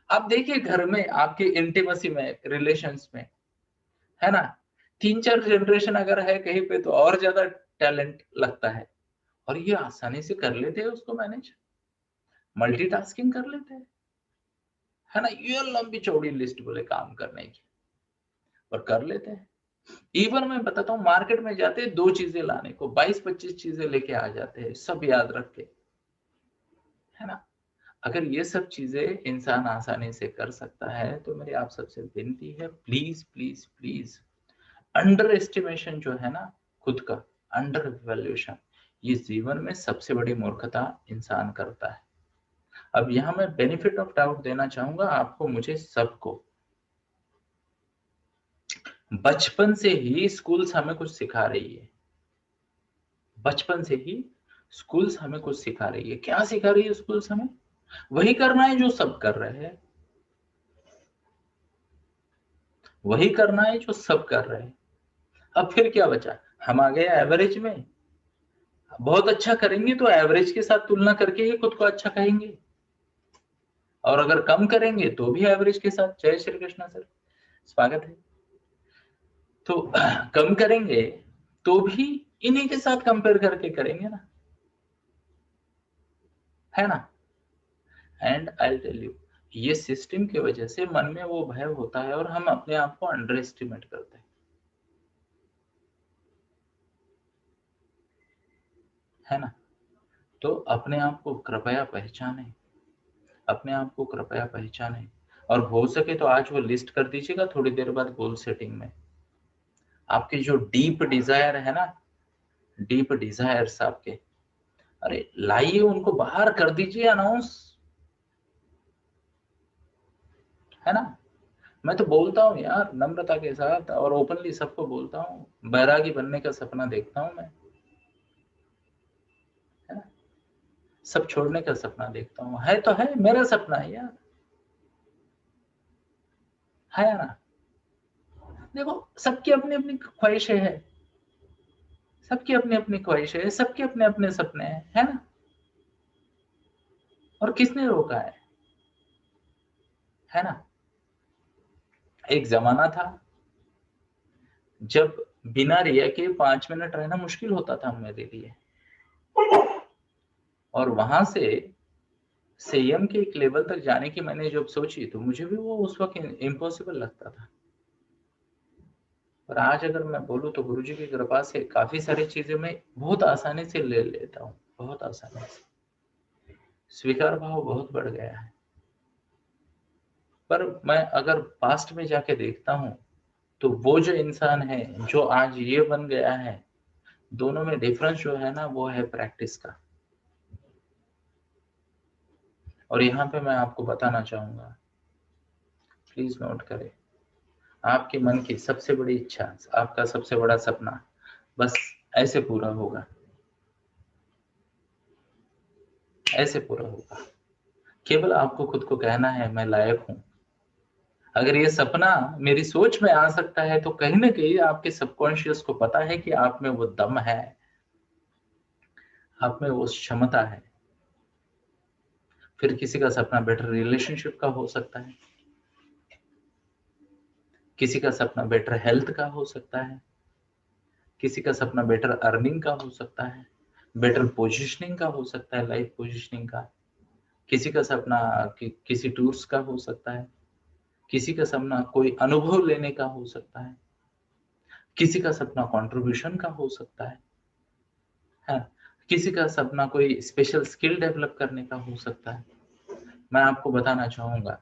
आप देखिए घर में आपके इंटीमेसी में, रिलेशंस में, है ना, 3-4 जनरेशन अगर है कहीं पे तो और ज्यादा टैलेंट लगता है, और ये आसानी से कर लेते हैं उसको मैनेज, मल्टीटास्किंग कर लेते हैं, है ना। ये लंबी चौड़ी लिस्ट बोले काम करने की, और कर लेते हैं। इवन मैं बताता हूँ, मार्केट में जाते हैं 2 चीजें लाने को 22-25 चीजें लेके आ जाते हैं, सब याद रख के, है ना। अगर ये सब चीजें इंसान आसानी से कर सकता है तो मेरी आप सबसे विनती है, please please please, under estimation जो है ना खुद का, अंडर वैल्यूएशन, ये जीवन में सबसे बड़ी मूर्खता इंसान करता है। अब यहाँ मैं बेनिफिट ऑफ डाउट देना चाहूंगा आपको, मुझे सबको। बचपन से ही स्कूल्स हमें कुछ सिखा रही है, बचपन से ही स्कूल्स हमें कुछ सिखा रही है। क्या सिखा रही है स्कूल्स हमें? वही करना है जो सब कर रहे हैं, वही करना है जो सब कर रहे हैं। अब फिर क्या बचा, हम आ गए एवरेज में। बहुत अच्छा करेंगे तो एवरेज के साथ तुलना करके ही खुद को अच्छा कहेंगे, और अगर कम करेंगे तो भी एवरेज के साथ। जय श्री कृष्णा सर, स्वागत है। तो कम करेंगे तो भी इन्हीं के साथ कंपेयर करके करेंगे ना, है ना। एंड आई टेल यू, ये सिस्टम की वजह से मन में वो भय होता है और हम अपने आप को अंडर एस्टिमेट करते हैं, है ना। तो अपने आप को कृपया पहचाने, अपने आप को कृपया पहचाने, और हो सके तो आज वो लिस्ट कर दीजिएगा थोड़ी देर बाद गोल सेटिंग में। आपके जो डीप डिजायर है ना, डीप डिजायर्स आपके, अरे लाइए उनको बाहर कर दीजिए अनाउंस, है ना। मैं तो बोलता हूँ यार नम्रता के साथ और ओपनली सबको बोलता हूँ, बैरागी बनने का सपना देखता हूँ मैं, है ना। सब छोड़ने का सपना देखता हूँ, है तो है, मेरा सपना है यार, है ना। देखो सबकी अपनी अपनी ख्वाहिशें है, सबकी अपनी अपनी ख्वाहिशें है, सबके अपने अपने सपने हैं, है ना। और किसने रोका है ना। एक जमाना था जब बिना रिया के 5 मिनट रहना मुश्किल होता था मेरे लिए, और वहां से संयम के एक लेवल तक जाने की मैंने जब सोची तो मुझे भी वो उस वक्त इम्पॉसिबल लगता था। पर आज अगर मैं बोलूँ तो गुरुजी की कृपा से काफी सारी चीजें मैं बहुत आसानी से ले लेता हूँ, बहुत आसानी से। स्वीकार भाव बहुत बढ़ गया है। पर मैं अगर पास्ट में जाके देखता हूँ तो वो जो इंसान है जो आज ये बन गया है, दोनों में डिफरेंस जो है ना वो है प्रैक्टिस का। और यहाँ पे मैं आपको बताना चाहूंगा, प्लीज नोट करें, आपके मन की सबसे बड़ी इच्छा, आपका सबसे बड़ा सपना बस ऐसे पूरा होगा, ऐसे पूरा होगा। केवल आपको खुद को कहना है मैं लायक हूं। अगर ये सपना मेरी सोच में आ सकता है तो कहीं ना कहीं आपके सबकॉन्शियस को पता है कि आप में वो दम है, आप में वो क्षमता है। फिर किसी का सपना बेटर रिलेशनशिप का हो सकता है, किसी का सपना बेटर हेल्थ का हो सकता है, किसी का सपना बेटर अर्निंग का हो सकता है, बेटर पोजिशनिंग का हो सकता है, लाइफ पोजिशनिंग का। किसी का सपना किसी टूर्स का हो सकता है, किसी का सपना कोई अनुभव लेने का हो सकता है, किसी का सपना कंट्रीब्यूशन का हो सकता है। किसी का सपना कोई स्पेशल स्किल डेवलप करने का हो सकता है। मैं आपको बताना चाहूंगा,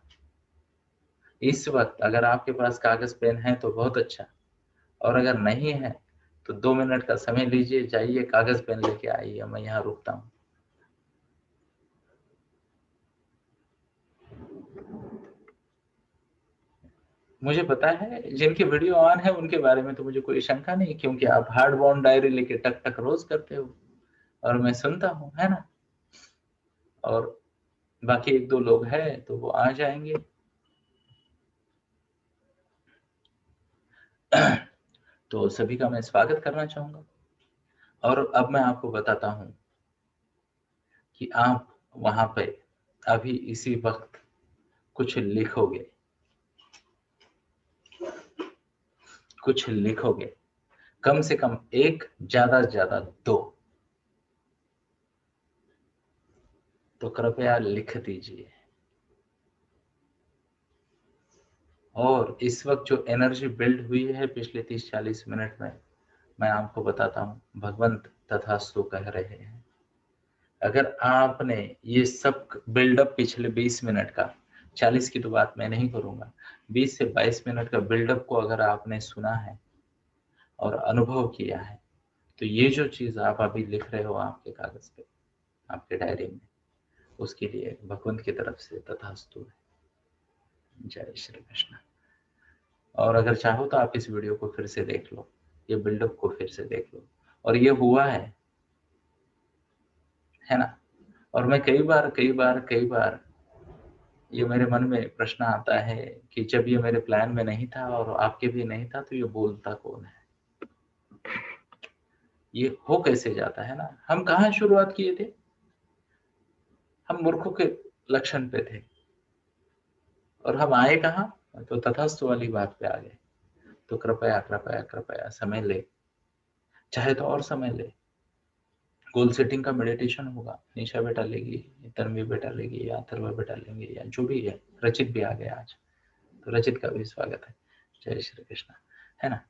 इस वक्त अगर आपके पास कागज पेन है तो बहुत अच्छा, और अगर नहीं है तो 2 मिनट का समय लीजिए, जाइए कागज पेन लेके आइए। मैं यहाँ रुकता हूँ। मुझे पता है जिनकी वीडियो ऑन है उनके बारे में तो मुझे कोई शंका नहीं, क्योंकि आप हार्ड बाउंड डायरी लेके टक टक रोज करते हो और मैं सुनता हूँ, है ना। और बाकी 1-2 लोग हैं तो वो आ जाएंगे। तो सभी का मैं स्वागत करना चाहूंगा। और अब मैं आपको बताता हूँ कि आप वहां पे अभी इसी वक्त कुछ लिखोगे, कुछ लिखोगे, कम से कम 1, ज्यादा से ज्यादा 2, तो कृपया लिख दीजिए। और इस वक्त जो एनर्जी बिल्ड हुई है पिछले 30-40 मिनट में, मैं आपको बताता हूँ, भगवंत तथास्तु कह रहे हैं। अगर आपने ये सब बिल्डअप पिछले 20 मिनट का, 40 की तो बात मैं नहीं करूंगा, 20 से 22 मिनट का बिल्डअप को अगर आपने सुना है और अनुभव किया है, तो ये जो चीज आप अभी लिख रहे हो आपके कागज पे, आपके डायरी में, उसके लिए भगवंत की तरफ से तथास्तु है। जय श्री कृष्ण। और अगर चाहो तो आप इस वीडियो को फिर से देख लो, ये बिल्डअप को फिर से देख लो, और ये हुआ है ना। और मैं कई बार ये मेरे मन में प्रश्न आता है कि जब ये मेरे प्लान में नहीं था और आपके भी नहीं था, तो ये बोलता कौन है, ये हो कैसे जाता है ना। हम कहाँ शुरुआत किए थे, हम मूर्खों के लक्षण पे थे, और हम आए कहाँ, तो तथास्तु वाली बात पे आ गए। तो कृपया कृपया कृपया समय ले, चाहे तो और समय ले। गोल सेटिंग का मेडिटेशन होगा, निशा बेटा लेगी, तन्वी बेटा लेगी, या अथर्वा बेटा लेंगे, या जो भी है। रचित भी आ गया आज, तो रचित का भी स्वागत है। जय श्री कृष्ण, है ना।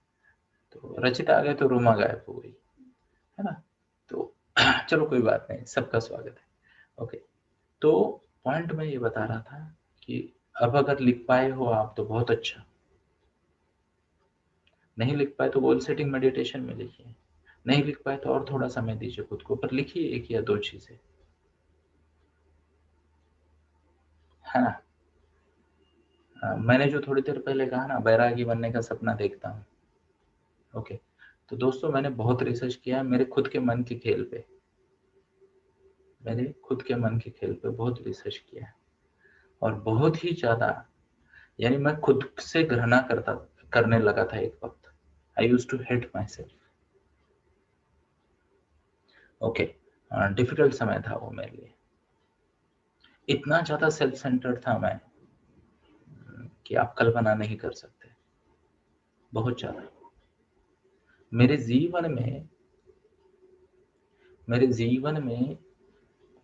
तो रचित आ गए तो रोमा गायब हो गई, है ना। तो चलो कोई बात नहीं, सबका स्वागत है। ओके, तो पॉइंट मैं ये बता रहा था कि अब अगर लिख पाए हो आप तो बहुत अच्छा, नहीं लिख पाए तो गोल सेटिंग मेडिटेशन में लिखिए, नहीं लिख पाए तो और थोड़ा समय दीजिए खुद को, पर लिखिए 1 या 2 चीजें, है ना। मैंने जो थोड़ी देर पहले कहा ना, बैरागी बनने का सपना देखता हूँ। ओके, तो दोस्तों मैंने बहुत रिसर्च किया है मेरे खुद के मन के खेल पे, मेरे खुद के मन के खेल पे बहुत रिसर्च किया है, और बहुत ही ज्यादा, यानी मैं खुद से घृणा करने लगा था एक वक्त। I used to hate myself. Okay, difficult समय था वो मेरे लिए। इतना ज्यादा सेल्फ सेंटर्ड था मैं कि आप कल्पना नहीं कर सकते, बहुत ज्यादा। मेरे जीवन में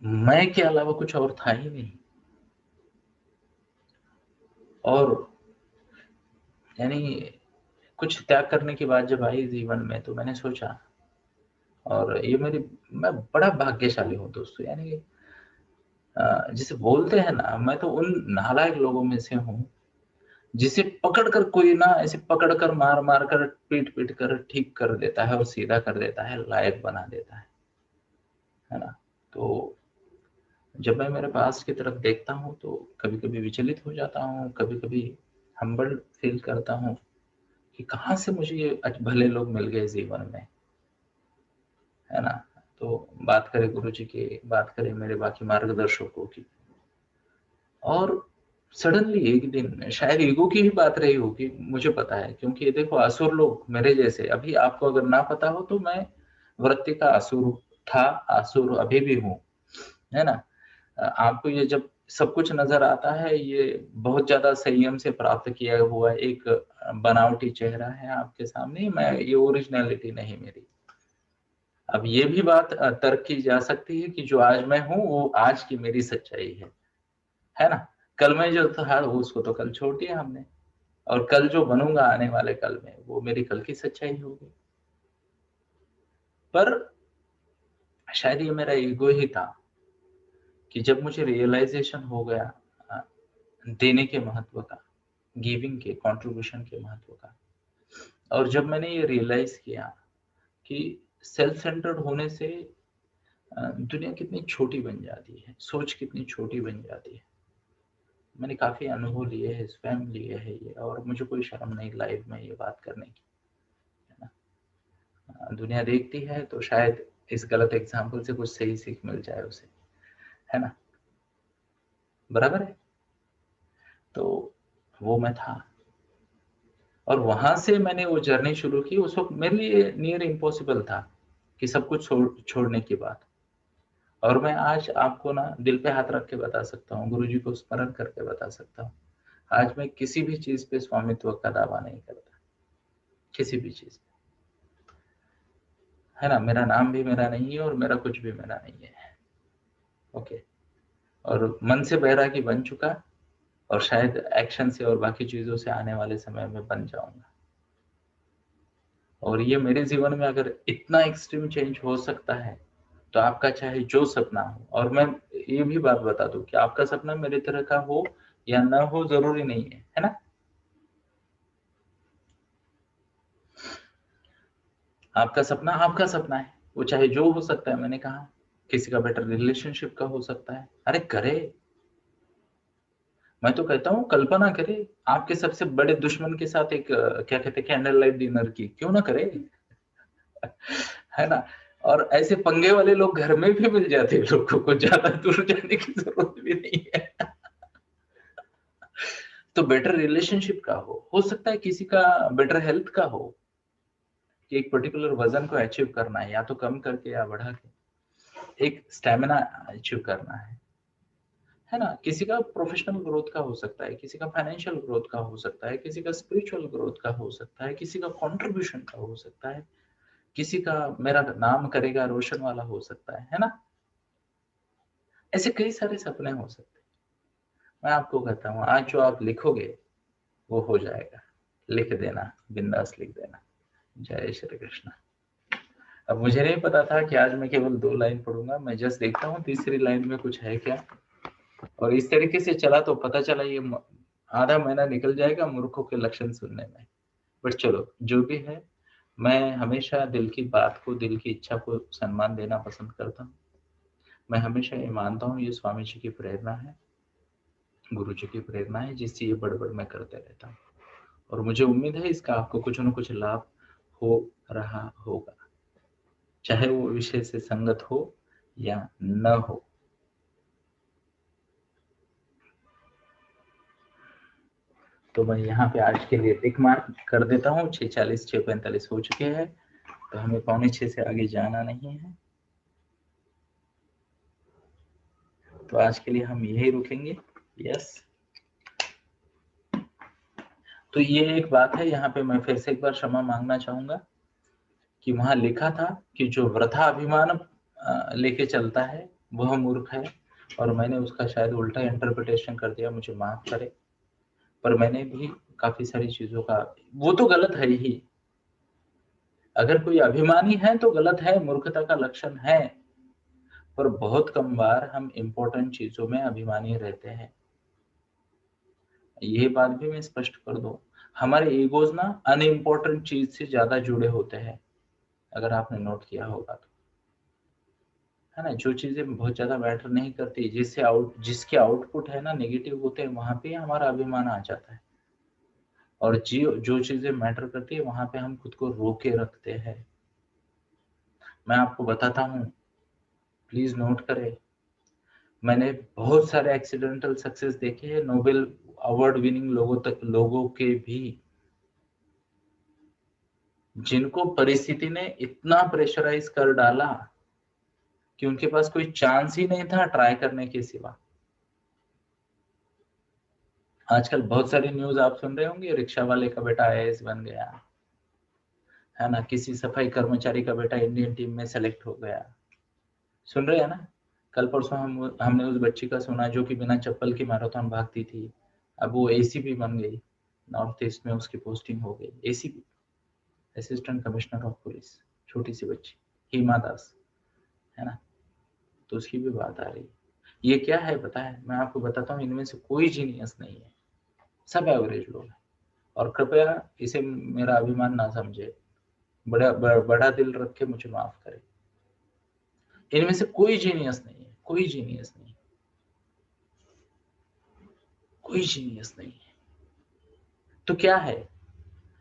मैं के अलावा कुछ और था ही नहीं। और यानी कुछ त्याग करने की बात जब आई जीवन में, तो मैंने सोचा, और ये मैं बड़ा भाग्यशाली हूँ दोस्तों। यानी जिसे बोलते हैं ना, मैं तो उन नालायक लोगों में से हूँ जिसे पकड़ कर कोई ना ऐसे पकड़ कर मार मार कर पीट पीट कर ठीक कर देता है और सीधा कर देता है, लायक बना देता है ना। तो जब मैं मेरे पास की तरफ देखता हूँ तो कभी कभी विचलित हो जाता हूँ, कभी कभी हम्बल फील करता हूँ कि कहाँ से मुझे ये भले लोग मिल गए जीवन में, है ना। तो बात करें गुरु जी की, बात करें मेरे बाकी मार्गदर्शकों की, और सडनली एक दिन शायद ईगो की ही बात रही होगी, मुझे पता है। क्योंकि देखो, असुर लोग मेरे जैसे, अभी आपको अगर ना पता हो तो मैं वृत्ति का असुर था, असुर अभी भी हूँ, है ना। आपको ये जब सब कुछ नजर आता है, ये बहुत ज्यादा संयम से प्राप्त किया हुआ एक बनावटी चेहरा है आपके सामने, मैं ये ओरिजिनलिटी नहीं मेरी। अब ये भी बात तर्क की जा सकती है कि जो आज मैं हूँ वो आज की मेरी सच्चाई है ना। कल में जो था उसको तो कल छोड़ दिया हमने, और कल जो बनूंगा आने वाले कल में, वो मेरी कल की सच्चाई होगी। पर शायद ये मेरा ईगो ही था कि जब मुझे रियलाइजेशन हो गया देने के महत्व का, गिविंग के, कंट्रीब्यूशन के महत्व का, और जब मैंने ये रियलाइज किया कि सेल्फ सेंटर्ड होने से दुनिया कितनी छोटी बन जाती है, सोच कितनी छोटी बन जाती है। मैंने काफी अनुभव लिए है, स्वयं लिए है ये, और मुझे कोई शर्म नहीं लाइव में ये बात करने की, है ना। दुनिया देखती है तो शायद इस गलत एग्जाम्पल से कुछ सही सीख मिल जाए उसे, है ना, बराबर है। तो वो मैं था, और वहां से मैंने वो जर्नी शुरू की। उस वक्त मेरे लिए नियर इम्पॉसिबल था कि सब कुछ छोड़ने की बात। और मैं आज आपको ना दिल पे हाथ रख के बता सकता हूँ, गुरुजी को स्मरण करके बता सकता हूँ, आज मैं किसी भी चीज पे स्वामित्व का दावा नहीं करता, किसी भी चीज पे, है ना। मेरा नाम भी मेरा नहीं है और मेरा कुछ भी मेरा नहीं है, ओके। और मन से बैरागी बन चुका, और शायद एक्शन से और बाकी चीजों से आने वाले समय में बन जाऊंगा। और ये मेरे जीवन में अगर इतना एक्सट्रीम चेंज हो सकता है तो आपका चाहे जो सपना हो, और मैं ये भी बात बता दूं कि आपका सपना मेरे तरह का हो या ना हो जरूरी नहीं है ना। आपका सपना है, वो चाहे जो हो सकता है। मैंने कहा किसी का बेटर रिलेशनशिप का हो सकता है, अरे करे। मैं तो कहता हूँ कल्पना करे आपके सबसे बड़े दुश्मन के साथ एक क्या कहते हैं, कैंडल लाइट डिनर की, क्यों ना करे, है ना। और ऐसे पंगे वाले लोग घर में भी मिल जाते हैं, लोगों को ज्यादा दूर जाने की जरूरत भी नहीं है। तो बेटर रिलेशनशिप का हो सकता है किसी का बेटर हेल्थ का हो, कि एक पर्टिकुलर वजन को अचीव करना है, या तो कम करके या बढ़ा के एक स्टेमिना अचीव करना है ना। किसी का प्रोफेशनल ग्रोथ का हो सकता है, किसी का फाइनेंशियल ग्रोथ का हो सकता है, किसी का स्पिरिचुअल ग्रोथ का हो सकता है, किसी का कंट्रीब्यूशन का हो सकता है, किसी का मेरा नाम करेगा रोशन वाला हो सकता है ना। ऐसे कई सारे सपने हो सकते हैं। मैं आपको कहता हूँ आज जो आप लिखोगे वो हो जाएगा, लिख देना, बिंदास लिख देना। जय श्री कृष्ण। अब मुझे नहीं पता था कि आज मैं केवल 2 लाइन पढ़ूंगा, मैं जस्ट देखता हूँ तीसरी लाइन में कुछ है क्या, और इस तरीके से चला तो पता चला ये आधा महीना निकल जाएगा मूर्खों के लक्षण सुनने में। बट चलो जो भी है, मैं हमेशा दिल की बात को, दिल की इच्छा को सम्मान देना पसंद करता हूँ। मैं हमेशा ये मानता हूँ ये स्वामी जी की प्रेरणा है, गुरु जी की प्रेरणा है, जिससे ये बड़बड़ मैं करते रहता हूँ। और मुझे उम्मीद है इसका आपको कुछ न कुछ लाभ हो रहा होगा, चाहे वो विषय से संगत हो या न हो। तो मैं यहाँ पे आज के लिए टिक मार्क कर देता हूँ। 6:40 6:45 हो चुके हैं, तो हमें 5:45 से आगे जाना नहीं है, तो आज के लिए हम यही रुकेंगे। यस, तो ये एक बात है, यहाँ पे मैं फिर से एक बार क्षमा मांगना चाहूंगा कि वहां लिखा था कि जो वृथा अभिमान लेके चलता है वह मूर्ख है, और मैंने उसका शायद उल्टा इंटरप्रिटेशन कर दिया, मुझे माफ करे। पर मैंने भी काफी सारी चीजों का, वो तो गलत है ही, अगर कोई अभिमानी है तो गलत है, मूर्खता का लक्षण है। पर बहुत कम बार हम इंपॉर्टेंट चीजों में अभिमानी रहते हैं, ये बात भी मैं स्पष्ट कर दूं। हमारे ईगोज ना अनइम्पोर्टेंट चीज से ज्यादा जुड़े होते हैं, अगर आपने नोट किया होगा तो, है ना। जो चीजें बहुत ज्यादा मैटर नहीं करती, जिसके आउटपुट है ना नेगेटिव होते हैं, वहां पे हमारा अभिमान आ जाता है। और जो चीजें मैटर करती है वहां पे हम खुद को रोके रखते हैं। मैं आपको बताता हूँ, प्लीज नोट करें, मैंने बहुत सारे एक्सीडेंटल सक्सेस देखे हैं, नोबेल अवार्ड विनिंग लोगों के भी, जिनको परिस्थिति ने इतना प्रेशराइज कर डाला कि उनके पास कोई चांस ही नहीं था ट्राई करने के सिवा। आजकल बहुत सारी न्यूज आप सुन रहे होंगे, रिक्शा वाले का बेटा आईएएस बन गया, है ना, किसी सफाई कर्मचारी का बेटा इंडियन टीम में सेलेक्ट हो गया, सुन रहे हैं ना। कल परसों हमने उस बच्ची का सुना जो कि बिना चप्पल की मैराथन भागती थी, अब वो एसीपी बन गई, नॉर्थ ईस्ट में उसकी पोस्टिंग हो गई, ACP, assistant commissioner of police, छोटी सी बच्ची, हिमा दास, है ना। तो उसकी भी बात आ रही है। ये क्या है पता है, मैं आपको बताता हूँ, इनमें से कोई जीनियस नहीं है, सब एवरेज लोग हैं। और कृपया इसे मेरा अभिमान ना समझे, बड़ा दिल रख के मुझे माफ करे। इनमें से कोई जीनियस नहीं है, कोई जीनियस नहीं, कोई जीनियस नहीं है। तो क्या है,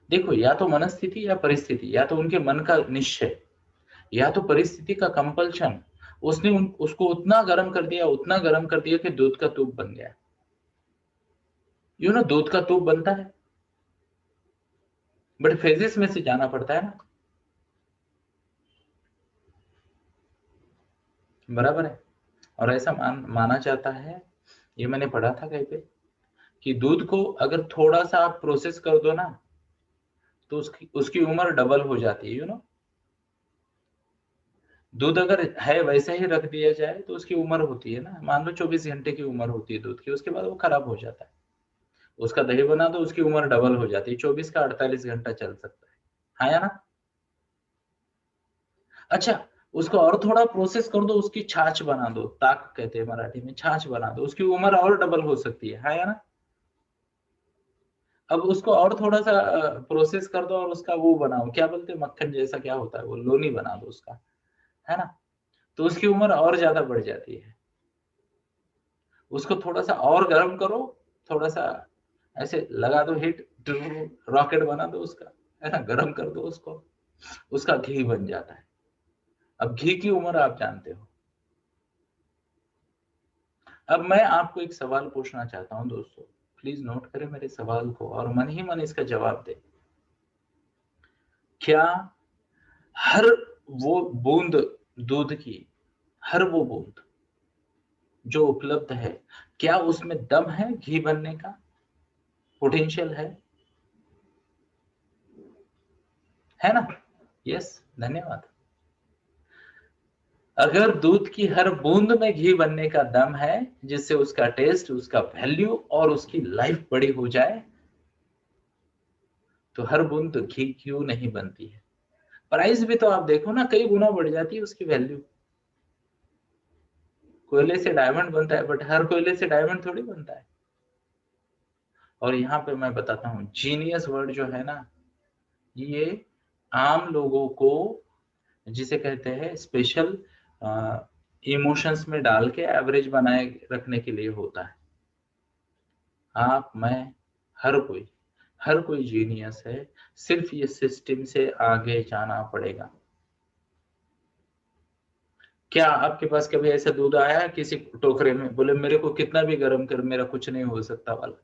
देखो, या तो मनस्थिति या परिस्थिति, या तो उनके मन का निश्चय, या तो परिस्थिति का कंपल्शन। उसने उसको उतना गर्म कर दिया, उतना गर्म कर दिया कि दूध का तूप बन गया। दूध का तूप बनता है, बट फेजेस में से जाना पड़ता है ना, बराबर है। और ऐसा माना जाता है, ये मैंने पढ़ा था कहीं पे, कि दूध को अगर थोड़ा सा आप प्रोसेस कर दो ना, तो उसकी उसकी उम्र डबल हो जाती है। दूध अगर है वैसे ही रख दिया जाए तो उसकी उम्र होती है ना, मान लो 24 घंटे की उम्र होती है दूध की, उसके बाद वो खराब हो जाता है। उसका दही बना तो उसकी उम्र डबल हो जाती है, 24 का 48 घंटा चल सकता है, हाँ या ना। अच्छा, उसको और थोड़ा प्रोसेस कर दो, उसकी छाछ बना दो, ताक कहते हैं मराठी में, छाछ बना दो, उसकी उम्र और डबल हो सकती है, हाँ या ना। अब उसको और थोड़ा सा प्रोसेस कर दो और उसका वो बनाओ, क्या बोलते हैं, मक्खन जैसा क्या होता है वो, लोनी बना दो उसका, है ना, तो उसकी उम्र और ज्यादा बढ़ जाती है। उसको थोड़ा सा और गर्म करो, थोड़ा सा ऐसे लगा दो हिट, रॉकेट बना दो उसका, है ना, गर्म कर दो उसको, उसका घी बन जाता है। अब घी की उम्र आप जानते हो। अब मैं आपको एक सवाल पूछना चाहता हूं दोस्तों, प्लीज नोट करें मेरे सवाल को और मन ही मन इसका जवाब दें। क्या हर वो बूंद दूध की, हर वो बूंद जो उपलब्ध है, क्या उसमें दम है घी बनने का, पोटेंशियल है ना? यस, धन्यवाद। अगर दूध की हर बूंद में घी बनने का दम है, जिससे उसका टेस्ट, उसका वैल्यू और उसकी लाइफ बड़ी हो जाए, तो हर बूंद तो घी क्यों नहीं बनती है। प्राइस भी तो आप देखो ना, कई गुना बढ़ जाती है उसकी वैल्यू। कोयले से डायमंड बनता है, बट हर कोयले से डायमंड थोड़ी बनता है। और यहाँ पे मैं बताता हूँ, जीनियस वर्ड जो है ना, ये आम लोगों को, जिसे कहते हैं स्पेशल इमोशंस में डाल के एवरेज बनाए रखने के लिए होता है। आप, मैं, हर कोई जीनियस है, सिर्फ ये सिस्टम से आगे जाना पड़ेगा। क्या आपके पास कभी ऐसा दूध आया है किसी टोकरे में, बोले मेरे को कितना भी गर्म कर, मेरा कुछ नहीं हो सकता वाला,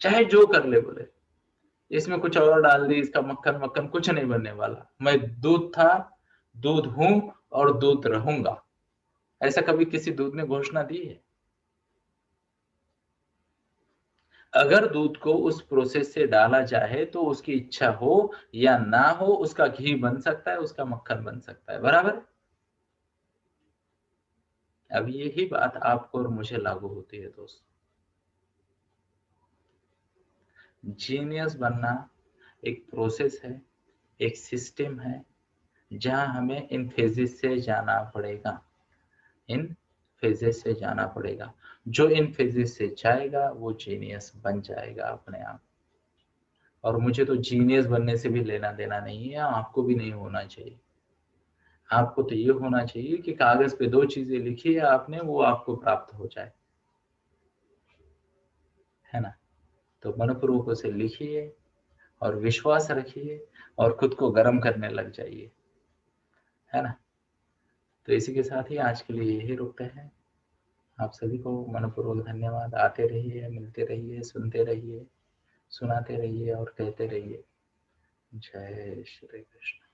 चाहे जो कर ले, बोले इसमें कुछ और डाल दी, इसका मक्खन मक्खन कुछ नहीं बनने वाला, मैं दूध था, दूध हूं और दूध रहूंगा, ऐसा कभी किसी दूध ने घोषणा दी है? अगर दूध को उस प्रोसेस से डाला जाए तो उसकी इच्छा हो या ना हो, उसका घी बन सकता है, उसका मक्खन बन सकता है, बराबर। अब यही बात आपको और मुझे लागू होती है दोस्त। जीनियस बनना एक प्रोसेस है, एक सिस्टम है, जहां हमें इन फेजेस से जाना पड़ेगा, इन फेजेस से जाना पड़ेगा। जो इन फेजेस से जाएगा वो जीनियस बन जाएगा अपने आप। और मुझे तो जीनियस बनने से भी लेना देना नहीं है, आपको भी नहीं होना चाहिए। आपको तो ये होना चाहिए कि कागज पे 2 चीजें लिखी है आपने, वो आपको प्राप्त हो जाए, है ना। तो मनपूर्वक उसे लिखिए और विश्वास रखिए और खुद को गर्म करने लग जाइए, है ना। तो इसी के साथ ही आज के लिए यही रुकते हैं। आप सभी को मनपूर्वक धन्यवाद। आते रहिए, मिलते रहिए, सुनते रहिए, सुनाते रहिए और कहते रहिए। जय श्री कृष्ण।